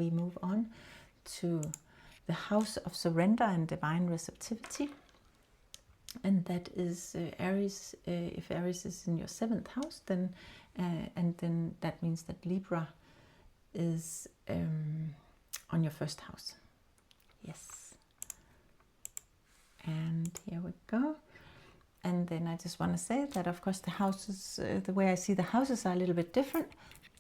We move on to the house of surrender and divine receptivity, and that is Aries. If Aries is in your 7th house, then and then that means that Libra is on your 1st house. Yes. And here we go. And then I just want to say that, of course, the houses, the way I see the houses are a little bit different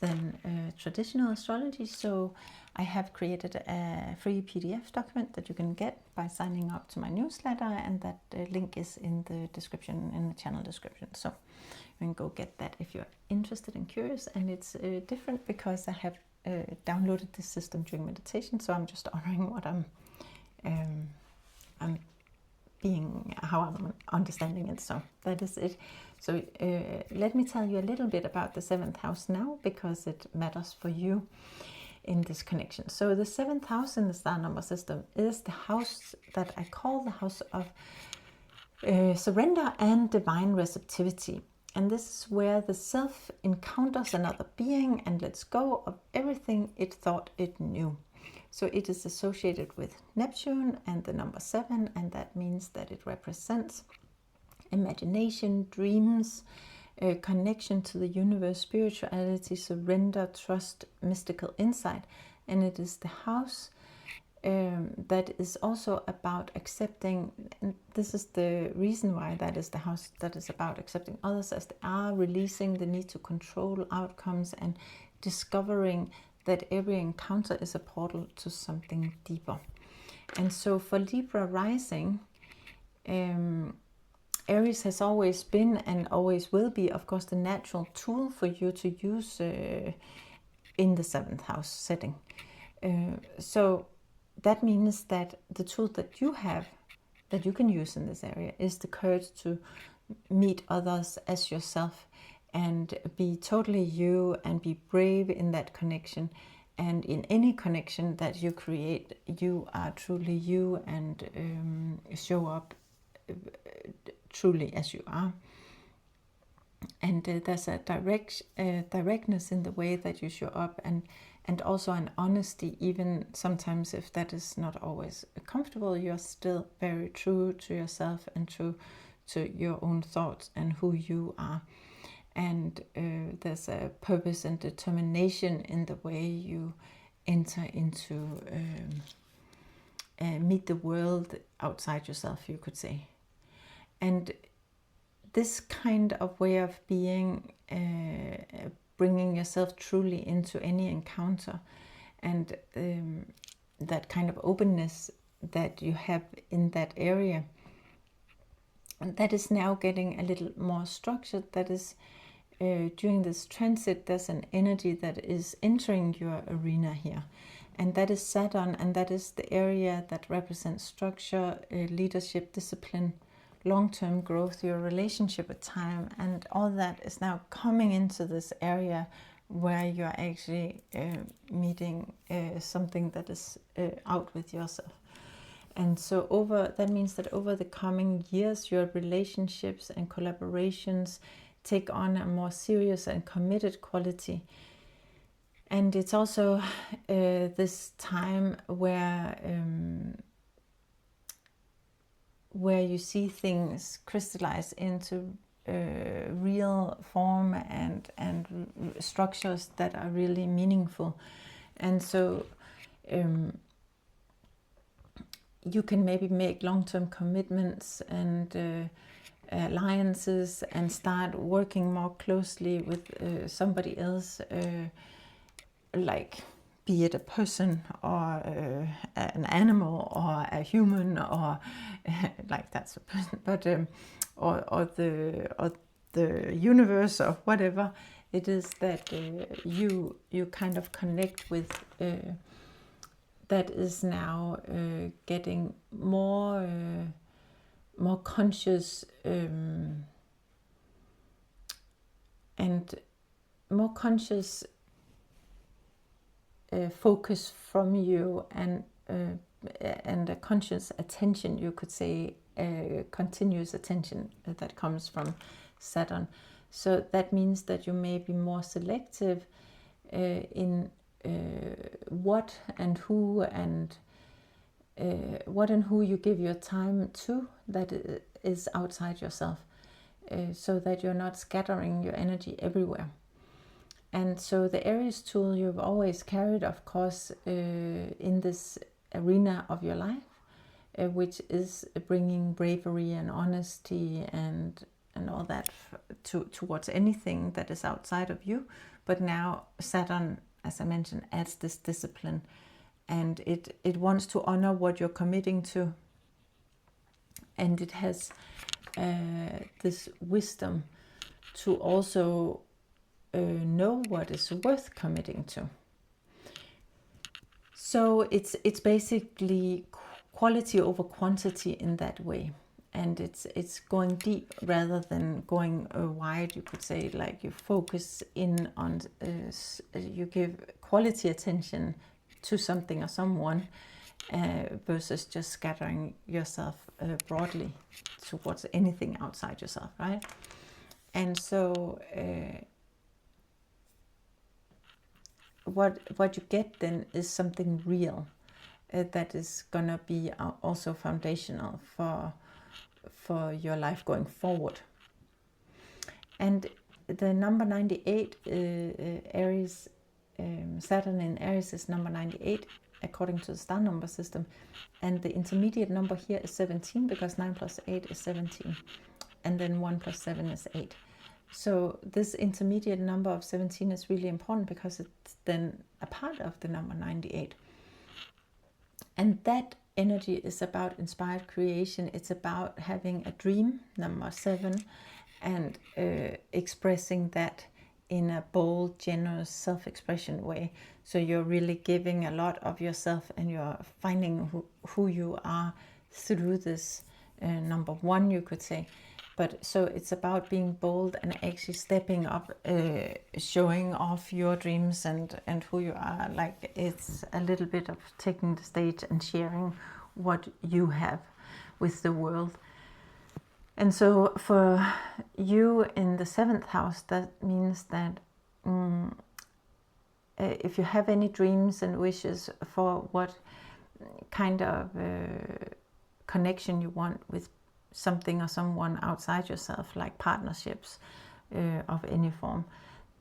than traditional astrology. So I have created a free PDF document that you can get by signing up to my newsletter, and that link is in the description, in the channel description. So you can go get that if you're interested and curious. And it's different because I have downloaded this system during meditation, so I'm just honoring what I'm being, how I'm understanding it. So that is it. So let me tell you a little bit about the 7th house now, because it matters for you in this connection. So the 7th house in the star number system is the house that I call the house of surrender and divine receptivity. And this is where the self encounters another being and lets go of everything it thought it knew. So it is associated with Neptune and the number 7, and that means that it represents imagination, dreams, connection to the universe, spirituality, surrender, trust, mystical insight. And it is the house that is also about accepting, and this is the reason why that is the house that is about accepting others as they are, releasing the need to control outcomes, and discovering that every encounter is a portal to something deeper. And so for Libra Rising, Aries has always been and always will be, of course, the natural tool for you to use in the 7th house setting. So that means that the tool that you have, that you can use in this area, is the courage to meet others as yourself and be totally you, and be brave in that connection. And in any connection that you create, you are truly you, and show up truly as you are. And there's a directness in the way that you show up, and also an honesty, even sometimes if that is not always comfortable. You're still very true to yourself and true to your own thoughts and who you are. And there's a purpose and determination in the way you enter into meet the world outside yourself, you could say. And this kind of way of being, bringing yourself truly into any encounter, and that kind of openness that you have in that area, and that is now getting a little more structured. That is, during this transit, there's an energy that is entering your arena here, and that is Saturn, and that is the area that represents structure, leadership, discipline, long-term growth, your relationship with time, and all that is now coming into this area where you're actually meeting something that is out with yourself. And so that means that over the coming years, your relationships and collaborations take on a more serious and committed quality. And it's also this time where you see things crystallize into real form and structures that are really meaningful. And so you can maybe make long-term commitments and alliances, and start working more closely with somebody else, like be it a person or an animal or a human, or like that's a person, but or the universe, or whatever it is that you kind of connect with, that is now getting more conscious, and more conscious focus from you, and a conscious attention, you could say, continuous attention that comes from Saturn. So that means that you may be more selective in what and who you give your time to that is outside yourself, so that you're not scattering your energy everywhere. And so the Aries tool you've always carried, of course, in this arena of your life, which is bringing bravery and honesty and all that towards anything that is outside of you. But now Saturn, as I mentioned, adds this discipline, and it wants to honor what you're committing to, and it has this wisdom to also know what is worth committing to. So it's basically quality over quantity in that way, and it's going deep rather than going wide. You could say, like, you focus in on you give quality attention to something or someone, versus just scattering yourself broadly towards anything outside yourself, right? And so what you get then is something real, that is gonna be also foundational for your life going forward. And the number 98, Aries, Saturn in Aries is number 98 according to the star number system, and the intermediate number here is 17, because 9 plus 8 is 17, and then 1 plus 7 is 8. So this intermediate number of 17 is really important, because it's then a part of the number 98. And that energy is about inspired creation. It's about having a dream, number 7, and expressing that in a bold, generous, self-expression way. So you're really giving a lot of yourself, and you're finding who you are through this number 1, you could say. But so it's about being bold and actually stepping up, showing off your dreams and who you are. Like, it's a little bit of taking the stage and sharing what you have with the world. And so for you in the 7th house, that means that if you have any dreams and wishes for what kind of connection you want with something or someone outside yourself, like partnerships of any form,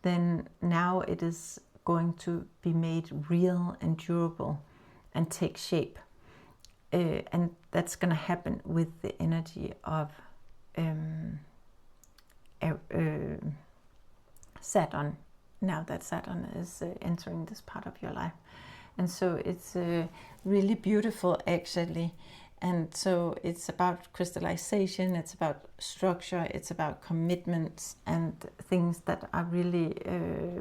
then now it is going to be made real and durable and take shape. And that's going to happen with the energy of Saturn, now that Saturn is entering this part of your life. And so it's really beautiful, actually. And so it's about crystallization, it's about structure, it's about commitments and things that are really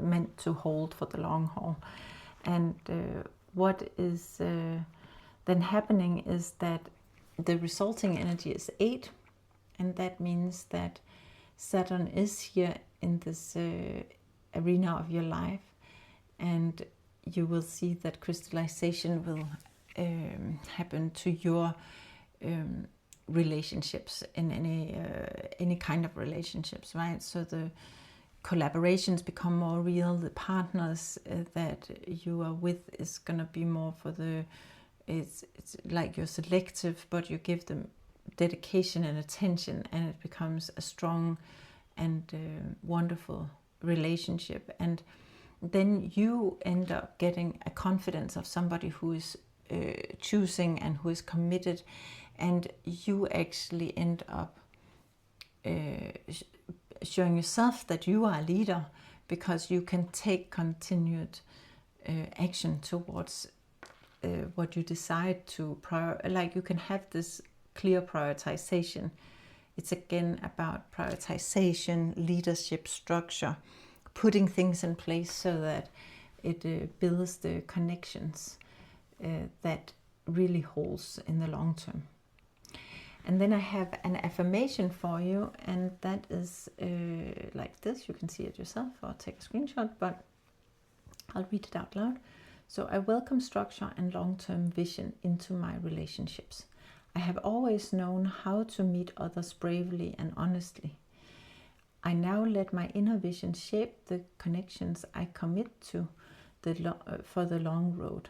meant to hold for the long haul. And what is then happening is that the resulting energy is 8, and that means that Saturn is here in this arena of your life, and you will see that crystallization will happen to your relationships, in any kind of relationships, right? So the collaborations become more real. The partners that you are with is gonna be more for the. It's like you're selective, but you give them dedication and attention, and it becomes a strong and wonderful relationship. And then you end up getting a confidence of somebody who is choosing and who is committed, and you actually end up showing yourself that you are a leader, because you can take continued action towards what you decide to like, you can have this clear prioritization. It's again about prioritization, leadership, structure, putting things in place so that it builds the connections that really holds in the long term. And then I have an affirmation for you, and that is like this. You can see it yourself or take a screenshot, but I'll read it out loud. So I welcome structure and long-term vision into my relationships. I have always known how to meet others bravely and honestly. I now let my inner vision shape the connections I commit to, for the long road.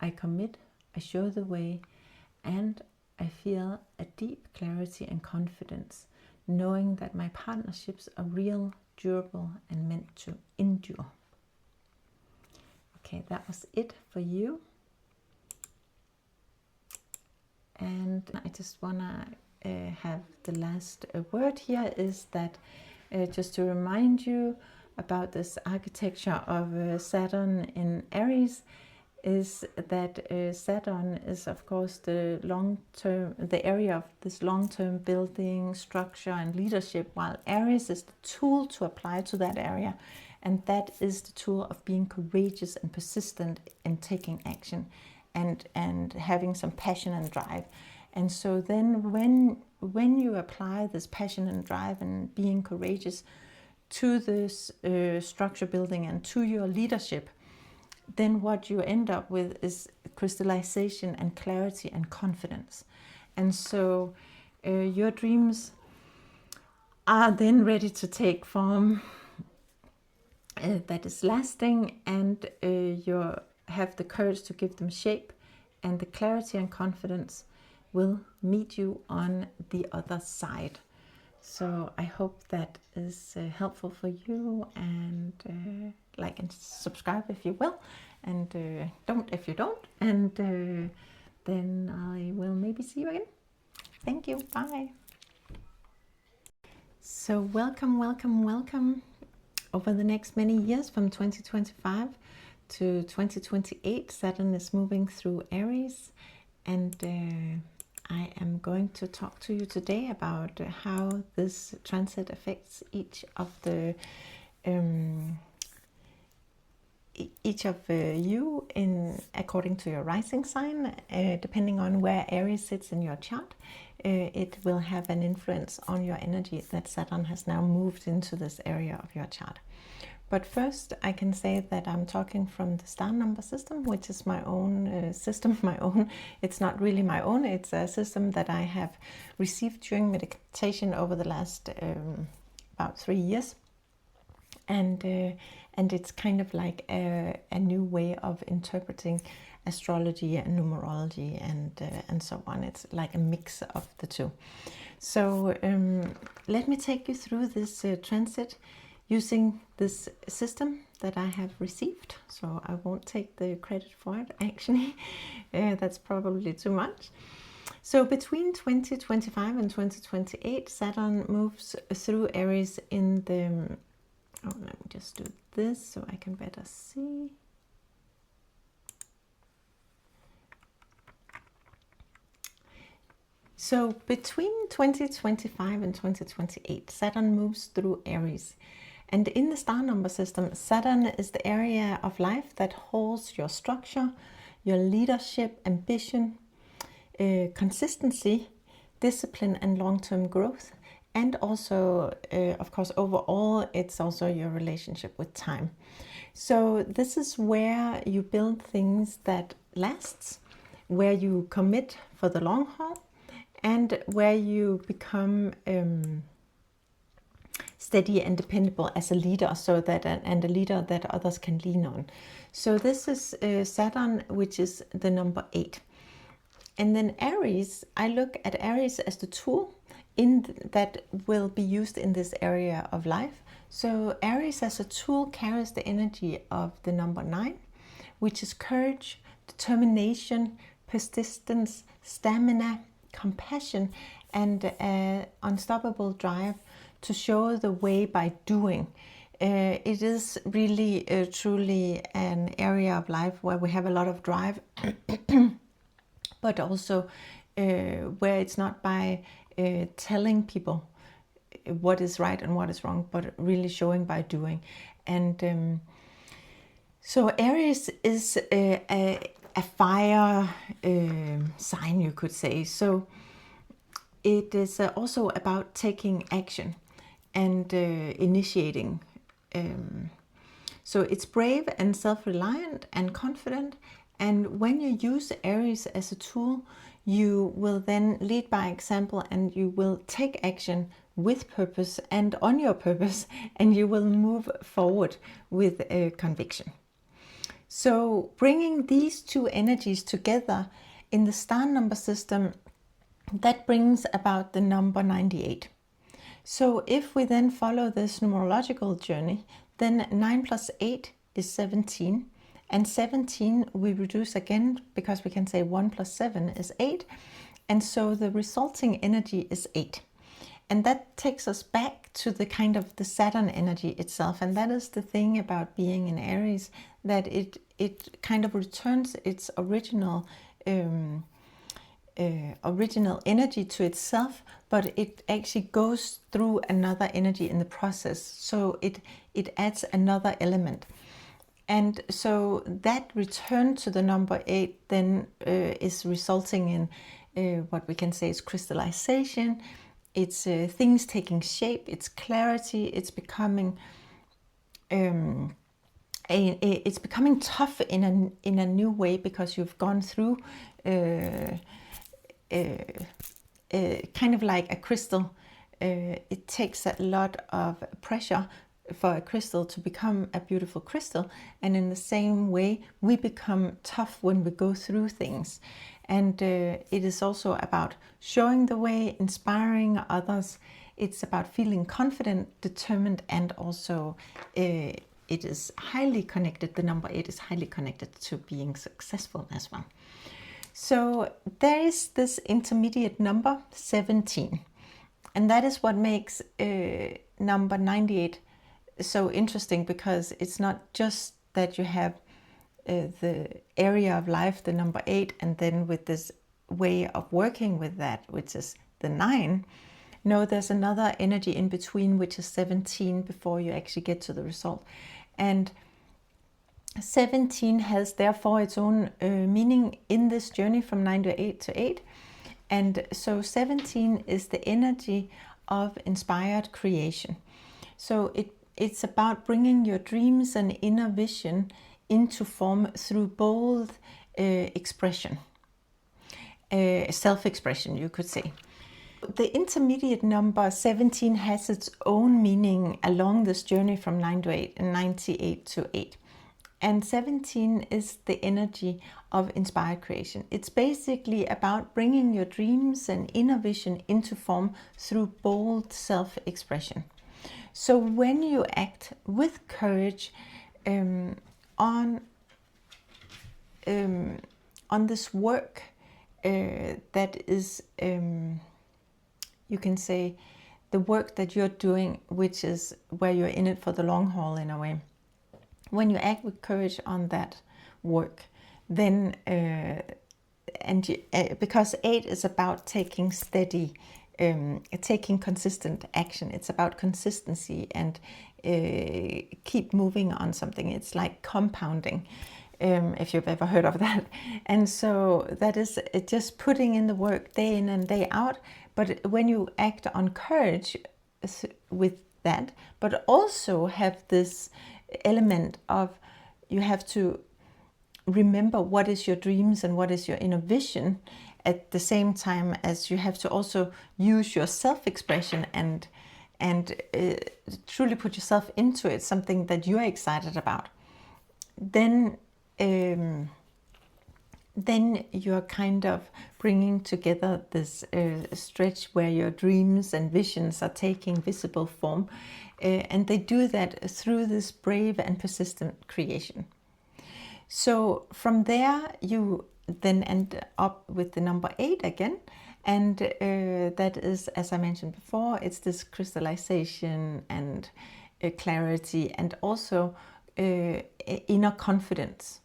I commit, I show the way, and I feel a deep clarity and confidence, knowing that my partnerships are real, durable, and meant to endure. Okay, that was it for you. And I just want to have the last word here is that just to remind you about this architecture of Saturn in Aries, is that Saturn is of course the area of this long-term building, structure and leadership, while Aries is the tool to apply to that area, and that is the tool of being courageous and persistent in taking action and having some passion and drive. And so then when you apply this passion and drive and being courageous to this structure building and to your leadership, then what you end up with is crystallization and clarity and confidence. And so your dreams are then ready to take form that is lasting, and you have the courage to give them shape, and the clarity and confidence will meet you on the other side. So I hope that is helpful for you, and like and subscribe if you will, and don't if you don't, and then I will maybe see you again. Thank you. Bye. So welcome, welcome, welcome. Over the next many years, from 2025 to 2028, Saturn is moving through Aries, and I am going to talk to you today about how this transit affects each of you in according to your rising sign. Depending on where Aries sits in your chart, it will have an influence on your energy that Saturn has now moved into this area of your chart. But first, I can say that I'm talking from the star number system, which is my own system, it's not really my own, it's a system that I have received during meditation over the last about 3 years. And it's kind of like a new way of interpreting astrology and numerology and so on. It's like a mix of the two. So let me take you through this transit using this system that I have received. So I won't take the credit for it, actually. That's probably too much. So between 2025 and 2028, Saturn moves through Aries in the... Oh, let me just do this so I can better see. So between 2025 and 2028, Saturn moves through Aries. And in the star number system, Saturn is the area of life that holds your structure, your leadership, ambition, consistency, discipline, and long-term growth. And also, of course, overall, it's also your relationship with time. So this is where you build things that lasts, where you commit for the long haul, and where you become steady and dependable as a leader, so that and a leader that others can lean on. So this is Saturn, which is the number 8. And then Aries, I look at Aries as the tool that will be used in this area of life. So Aries as a tool carries the energy of the number 9, which is courage, determination, persistence, stamina, compassion, and unstoppable drive to show the way by doing. It is really truly an area of life where we have a lot of drive, but also where it's not by telling people what is right and what is wrong, but really showing by doing. And so Aries is a fire sign, you could say. So it is also about taking action and initiating. So it's brave and self-reliant and confident. And when you use Aries as a tool, you will then lead by example, and you will take action with purpose and on your purpose, and you will move forward with a conviction. So bringing these two energies together in the star number system, that brings about the number 98. So if we then follow this numerological journey, then 9 plus 8 is 17. And 17 we reduce again because we can say 1 plus 7 is 8. And so the resulting energy is 8. And that takes us back to the kind of the Saturn energy itself. And that is the thing about being in Aries, that it kind of returns its original energy to itself, but it actually goes through another energy in the process. So it adds another element. And so that return to the number 8 then is resulting in what we can say is crystallization. It's things taking shape, it's clarity, it's becoming tough in a new way, because you've gone through kind of like a crystal. It takes a lot of pressure for a crystal to become a beautiful crystal, and in the same way we become tough when we go through things. And it is also about showing the way, inspiring others. It's about feeling confident, determined, and also it is highly connected. The number 8 is highly connected to being successful as well. So there is this intermediate number 17, and that is what makes number 98 so interesting, because it's not just that you have the area of life, the number 8, and then with this way of working with that, which is the 9. No, there's another energy in between, which is 17, before you actually get to the result. And 17 has therefore its own meaning in this journey from 9 to 8 to 8. And so 17 is the energy of inspired creation. So it's about bringing your dreams and inner vision into form through bold expression, self-expression, you could say. The intermediate number 17 has its own meaning along this journey from 9 to 8 and 98 to 8. And 17 is the energy of inspired creation. It's basically about bringing your dreams and inner vision into form through bold self-expression. So when you act with courage on this work that is, you can say, the work that you're doing, which is where you're in it for the long haul in a way. When you act with courage on that work, then because 8 is about taking steady, taking consistent action. It's about consistency and keep moving on something. It's like compounding, if you've ever heard of that. And so that is just putting in the work day in and day out. But when you act on courage with that, but also have this element of, you have to remember what is your dreams and what is your inner vision, at the same time as you have to also use your self-expression and truly put yourself into it, something that you're excited about. Then you're kind of bringing together this stretch where your dreams and visions are taking visible form, and they do that through this brave and persistent creation. So from there you then end up with the number 8 again, and that is, as I mentioned before, it's this crystallization and clarity, and also inner confidence.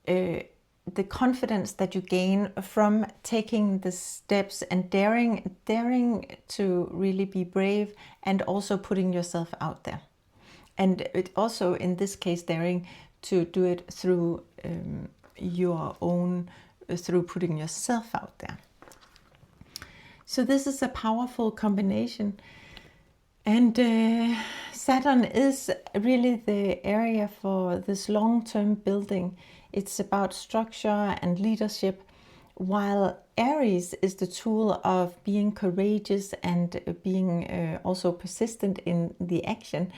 The confidence that you gain from taking the steps and daring to really be brave, and also putting yourself out there. And it also, in this case, daring to do it through through putting yourself out there. So this is a powerful combination. And Saturn is really the area for this long-term building. It's about structure and leadership, while Aries is the tool of being courageous and being also persistent in the action.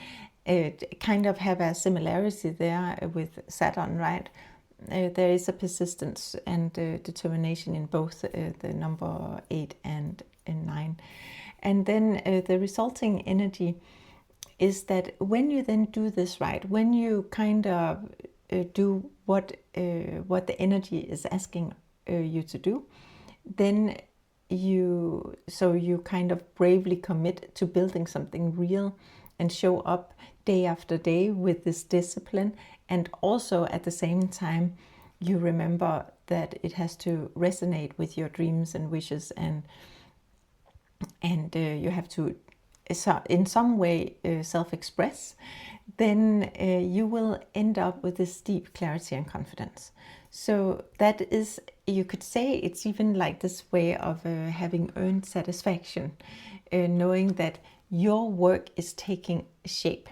It kind of have a similarity there with Saturn, right? there is a persistence and determination in both the number 8 and 9. And then the resulting energy is that when you then do this right, when you kind of do what the energy is asking you to do, then you kind of bravely commit to building something real and show up day after day with this discipline. And also at the same time, you remember that it has to resonate with your dreams and wishes, and you have to in some way self-express. Then you will end up with this deep clarity and confidence. So that is, you could say, it's even like this way of having earned satisfaction, knowing that your work is taking shape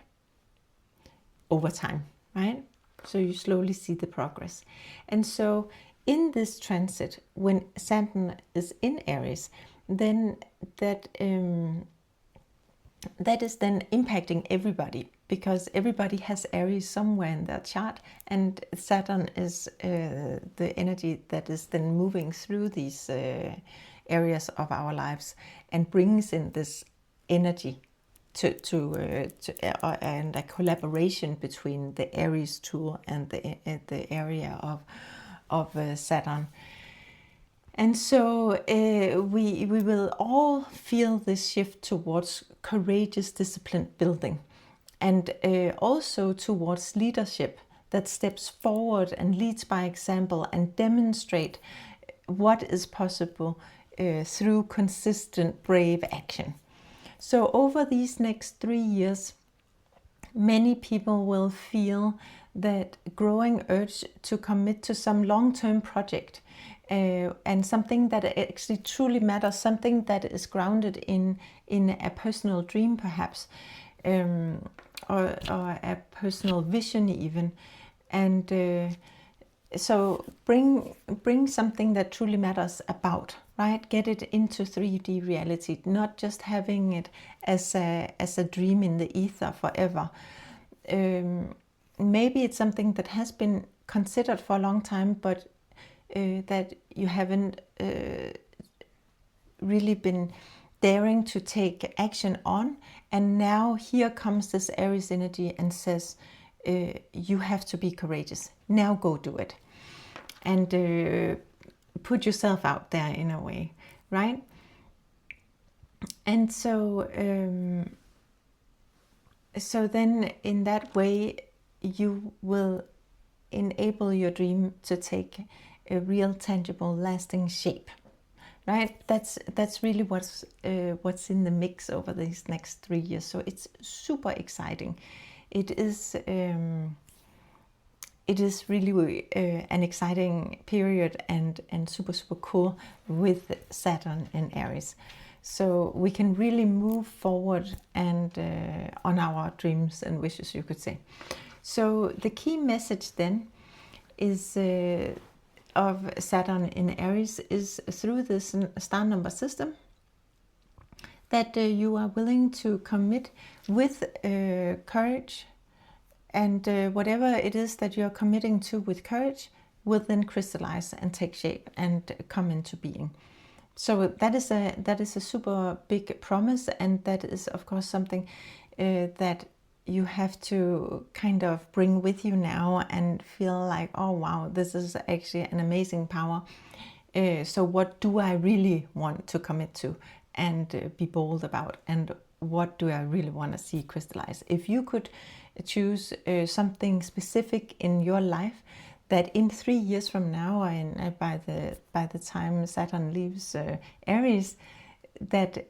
over time, right? So you slowly see the progress. And so in this transit, when Saturn is in Aries, then that is then impacting everybody, because everybody has Aries somewhere in their chart, and Saturn is the energy that is then moving through these areas of our lives and brings in this energy and a collaboration between the Aries tool and the area of Saturn. And so we will all feel this shift towards courageous, disciplined building, and also towards leadership that steps forward and leads by example and demonstrate what is possible through consistent, brave action. So over these next 3 years, many people will feel that growing urge to commit to some long-term project, and something that actually truly matters, something that is grounded in a personal dream perhaps, or a personal vision even. And so bring something that truly matters about, right? Get it into 3D reality, not just having it as a dream in the ether forever. Maybe it's something that has been considered for a long time, but that you haven't really been daring to take action on. And now here comes this Aries energy and says, you have to be courageous. Now go do it. And put yourself out there in a way, right? And so then in that way, you will enable your dream to take a real, tangible, lasting shape, right? That's really what's in the mix over these next 3 years. So it's super exciting. It is really an exciting period and super, super cool with Saturn in Aries. So we can really move forward and on our dreams and wishes, you could say. So the key message then is of Saturn in Aries is through this star number system, that you are willing to commit with courage, and whatever it is that you're committing to with courage will then crystallize and take shape and come into being. So that is a super big promise, and that is of course something that you have to kind of bring with you now and feel like, oh wow, this is actually an amazing power. So what do I really want to commit to and be bold about, and what do I really want to see crystallize? If you could choose something specific in your life that in 3 years from now, and by the time Saturn leaves Aries, that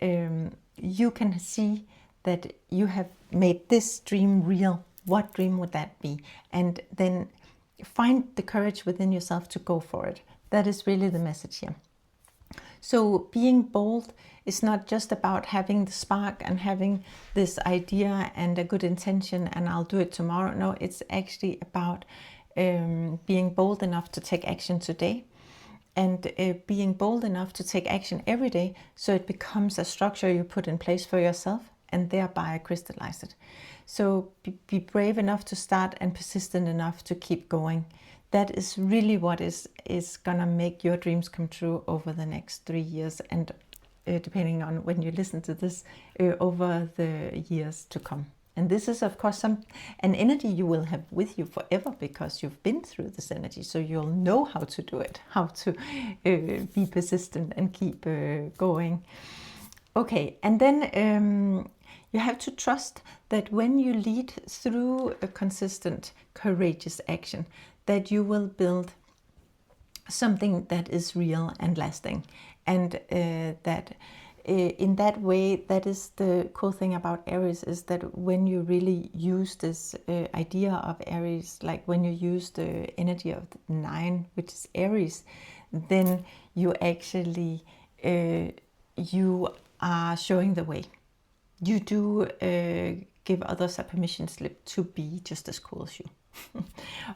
you can see that you have made this dream real, what dream would that be? And then find the courage within yourself to go for it. That is really the message here. So being bold is not just about having the spark and having this idea and a good intention and I'll do it tomorrow. No, it's actually about being bold enough to take action today, and being bold enough to take action every day, so it becomes a structure you put in place for yourself and thereby crystallize it. So be brave enough to start and persistent enough to keep going, that is really what is gonna make your dreams come true over the next 3 years, and depending on when you listen to this, over the years to come. And this is, of course, an energy you will have with you forever, because you've been through this energy, so you'll know how to do it, how to be persistent and keep going. Okay, and then you have to trust that when you lead through a consistent, courageous action, that you will build something that is real and lasting. And that in that way, that is the cool thing about Aries, is that when you really use this idea of Aries, like when you use the energy of the 9, which is Aries, then you actually, you are showing the way. You do give others a permission slip to be just as cool as you.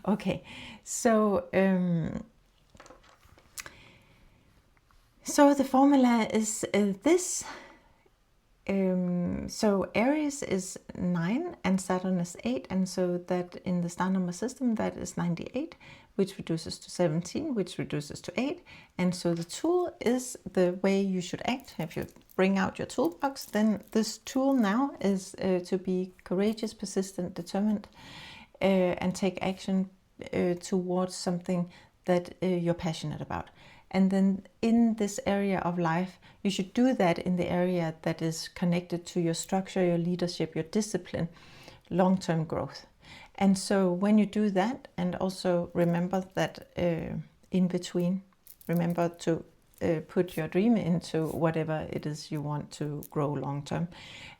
Okay, so so the formula is this. So Aries is 9 and Saturn is 8, and so that in the star number system, that is 98, which reduces to 17, which reduces to 8. And so the tool is the way you should act. If you bring out your toolbox, then this tool now is to be courageous, persistent, determined, and take action towards something that you're passionate about. And then in this area of life, you should do that in the area that is connected to your structure, your leadership, your discipline, long-term growth. And so when you do that, and also remember that in between, remember to put your dream into whatever it is you want to grow long-term.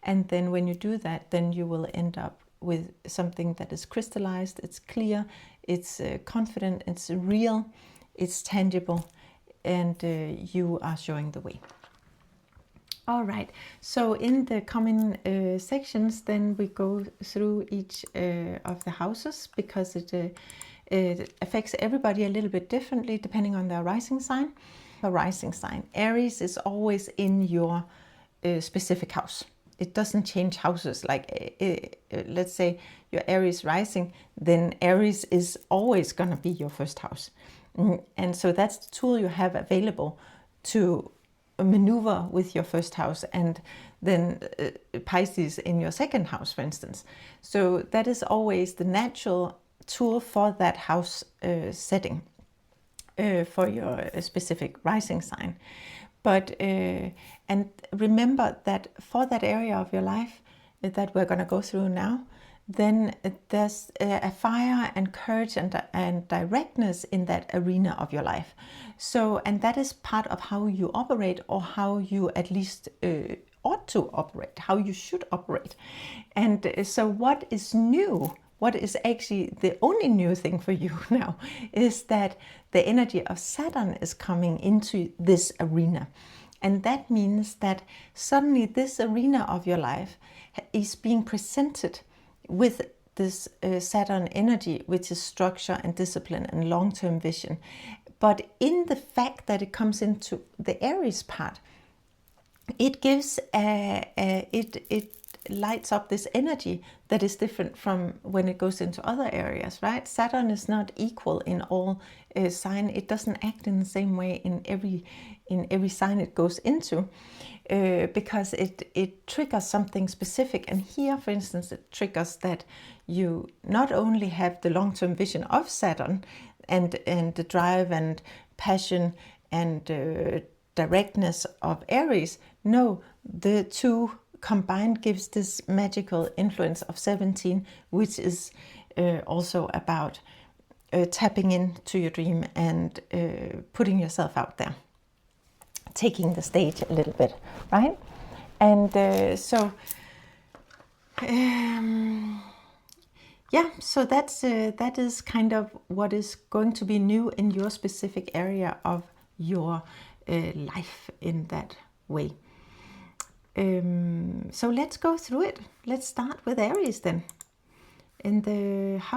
And then when you do that, then you will end up with something that is crystallized, it's clear, it's confident, it's real, it's tangible, and you are showing the way. All right, so in the coming sections, then we go through each of the houses, because it affects everybody a little bit differently depending on their rising sign. A rising sign, Aries, is always in your specific house. It doesn't change houses. Like let's say your Aries rising, then Aries is always going to be your first house. And so that's the tool you have available to maneuver with your first house, and then Pisces in your second house, for instance. So that is always the natural tool for that house setting, for your specific rising sign. But and remember that for that area of your life that we're going to go through now, then there's a fire and courage and directness in that arena of your life. So, and that is part of how you operate, or how you at least ought to operate, how you should operate. And so what is new, what is actually the only new thing for you now, is that the energy of Saturn is coming into this arena. And that means that suddenly this arena of your life is being presented with this Saturn energy, which is structure and discipline and long-term vision. But in the fact that it comes into the Aries part, it gives it lights up this energy that is different from when it goes into other areas, right? Saturn is not equal in all sign. It doesn't act in the same way in every sign it goes into, because it triggers something specific. And here, for instance, it triggers that you not only have the long-term vision of Saturn and the drive and passion and directness of Aries. No, the two combined gives this magical influence of 17, which is also about tapping into your dream and putting yourself out there, taking the stage a little bit, right? And yeah, so that is kind of what is going to be new in your specific area of your life in that way. So let's go through it. Let's start with Aries then. In the house